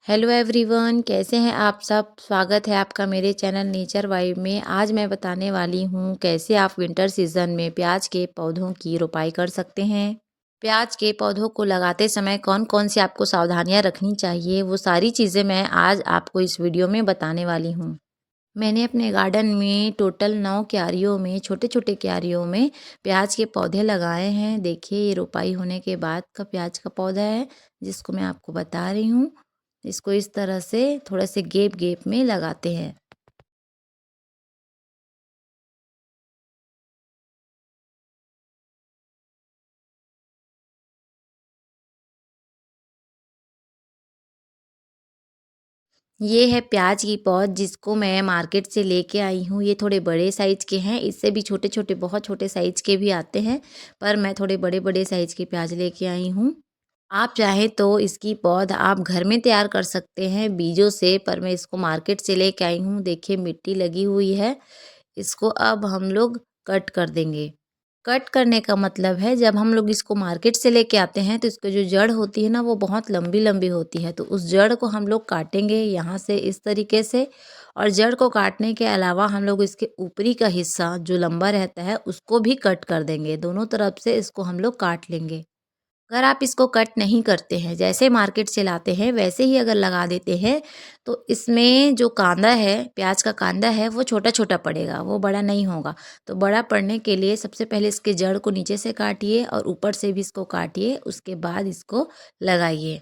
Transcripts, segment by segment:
Hello everyone, कैसे हैं आप सब। स्वागत है आपका मेरे चैनल नेचर वाइब में। आज मैं बताने वाली हूँ कैसे आप विंटर सीजन में प्याज के पौधों की रोपाई कर सकते हैं। प्याज के पौधों को लगाते समय कौन कौन सी आपको सावधानियाँ रखनी चाहिए, वो सारी चीज़ें मैं आज आपको इस वीडियो में बताने वाली हूँ। मैंने अपने गार्डन में टोटल 9 क्यारियों में, छोटे छोटे क्यारियों में प्याज के पौधे लगाए हैं। देखिए, ये रोपाई होने के बाद का प्याज का पौधा है जिसको मैं आपको बता रही हूँ। इसको इस तरह से थोड़े से गैप गैप में लगाते हैं। ये है प्याज की पौध जिसको मैं मार्केट से लेके आई हूँ। ये थोड़े बड़े साइज़ के हैं, इससे भी छोटे छोटे, बहुत छोटे साइज़ के भी आते हैं, पर मैं थोड़े बड़े बड़े साइज़ के प्याज लेके आई हूँ। आप चाहें तो इसकी पौध आप घर में तैयार कर सकते हैं बीजों से, पर मैं इसको मार्केट से लेके आई हूँ। देखिए, मिट्टी लगी हुई है। इसको अब हम लोग कट कर देंगे। कट करने का मतलब है, जब हम लोग इसको मार्केट से लेके आते हैं तो इसकी जो जड़ होती है ना, वो बहुत लंबी लंबी होती है। तो उस जड़ को हम लोग काटेंगे यहाँ से इस तरीके से। और जड़ को काटने के अलावा हम लोग इसके ऊपरी का हिस्सा जो लंबा रहता है उसको भी कट कर देंगे। दोनों तरफ से इसको हम लोग काट लेंगे। अगर आप इसको कट नहीं करते हैं, जैसे मार्केट से लाते हैं वैसे ही अगर लगा देते हैं, तो इसमें जो कांदा है, प्याज का कांदा है, वो छोटा छोटा पड़ेगा, वो बड़ा नहीं होगा। तो बड़ा पड़ने के लिए सबसे पहले इसके जड़ को नीचे से काटिए और ऊपर से भी इसको काटिए, उसके बाद इसको लगाइए।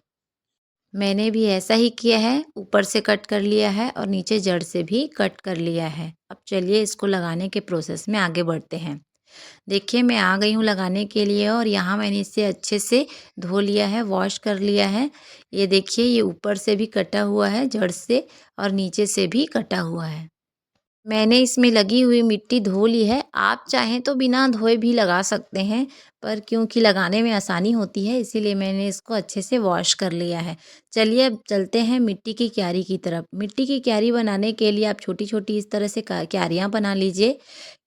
मैंने भी ऐसा ही किया है, ऊपर से कट कर लिया है और नीचे जड़ से भी कट कर लिया है। अब चलिए इसको लगाने के प्रोसेस में आगे बढ़ते हैं। देखिए, मैं आ गई हूँ लगाने के लिए और यहाँ मैंने इसे अच्छे से धो लिया है, वॉश कर लिया है। ये देखिए, ये ऊपर से भी कटा हुआ है जड़ से और नीचे से भी कटा हुआ है। मैंने इसमें लगी हुई मिट्टी धो ली है। आप चाहें तो बिना धोए भी लगा सकते हैं, पर क्योंकि लगाने में आसानी होती है इसीलिए मैंने इसको अच्छे से वॉश कर लिया है। चलिए अब चलते हैं मिट्टी की क्यारी की तरफ। मिट्टी की क्यारी बनाने के लिए आप छोटी-छोटी इस तरह से क्यारियाँ बना लीजिए।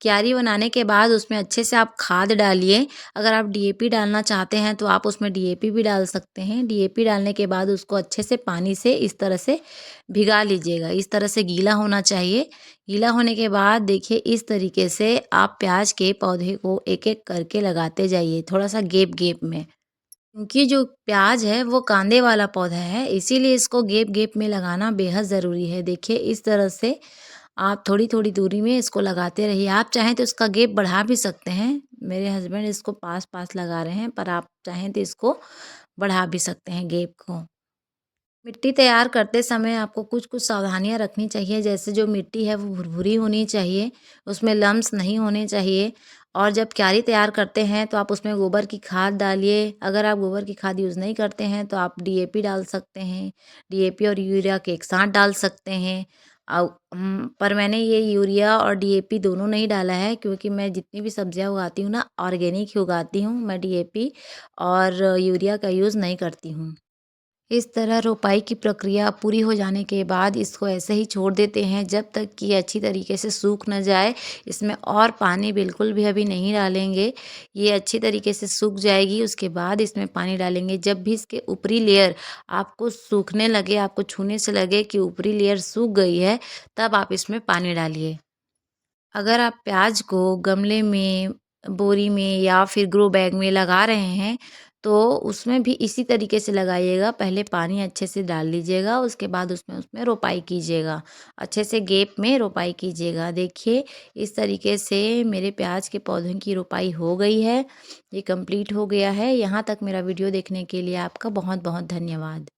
क्यारी बनाने के बाद उसमें अच्छे से आप खाद डालिए। अगर आप डीएपी डालना चाहते हैं तो आप उसमें डीएपी भी डाल सकते हैं। डीएपी डालने के बाद उसको अच्छे से पानी से इस तरह से भिगा लीजिएगा। इस तरह से गीला होना चाहिए। गीला होने के बाद देखिए, इस तरीके से आप प्याज के पौधे को एक-एक करके लगाते जाइए, थोड़ा-सा गैप-गैप में। क्योंकि जो प्याज है वो कांदे वाला पौधा है, इसीलिए इसको गैप-गैप में लगाना बेहद ज़रूरी है। देखिए, इस तरह से आप थोड़ी-थोड़ी दूरी में इसको लगाते रहिए। आप चाहें तो इसका गैप बढ़ा भी सकते हैं। मेरे हस्बैंड इसको पास-पास लगा रहे हैं, पर आप चाहें तो इसको बढ़ा भी सकते हैं गैप को। मिट्टी तैयार करते समय आपको कुछ-कुछ सावधानियाँ रखनी चाहिए। जैसे जो मिट्टी है वो भुरभुरी होनी चाहिए, उसमें लम्स नहीं होने चाहिए। और जब क्यारी तैयार करते हैं तो आप उसमें गोबर की खाद डालिए। अगर आप गोबर की खाद यूज़ नहीं करते हैं तो आप डीएपी डाल सकते हैं। डीएपी और यूरिया के एक साथ डाल सकते हैं। पर मैंने ये यूरिया और डीएपी दोनों नहीं डाला है, क्योंकि मैं जितनी भी सब्जियाँ उगाती हूँ ना, ऑर्गेनिक ही उगाती हूँ। मैं डीएपी और यूरिया का यूज़ नहीं करती हूँ। इस तरह रोपाई की प्रक्रिया पूरी हो जाने के बाद इसको ऐसे ही छोड़ देते हैं जब तक कि ये अच्छी तरीके से सूख न जाए। इसमें और पानी बिल्कुल भी अभी नहीं डालेंगे। ये अच्छी तरीके से सूख जाएगी, उसके बाद इसमें पानी डालेंगे। जब भी इसके ऊपरी लेयर आपको सूखने लगे, आपको छूने से लगे कि ऊपरी लेयर सूख गई है, तब आप इसमें पानी डालिए। अगर आप प्याज को गमले में, बोरी में या फिर ग्रो बैग में लगा रहे हैं, तो उसमें भी इसी तरीके से लगाइएगा। पहले पानी अच्छे से डाल लीजिएगा, उसके बाद उसमें उसमें रोपाई कीजिएगा। अच्छे से गैप में रोपाई कीजिएगा। देखिए, इस तरीके से मेरे प्याज के पौधों की रोपाई हो गई है। ये कंप्लीट हो गया है। यहाँ तक मेरा वीडियो देखने के लिए आपका बहुत-बहुत धन्यवाद।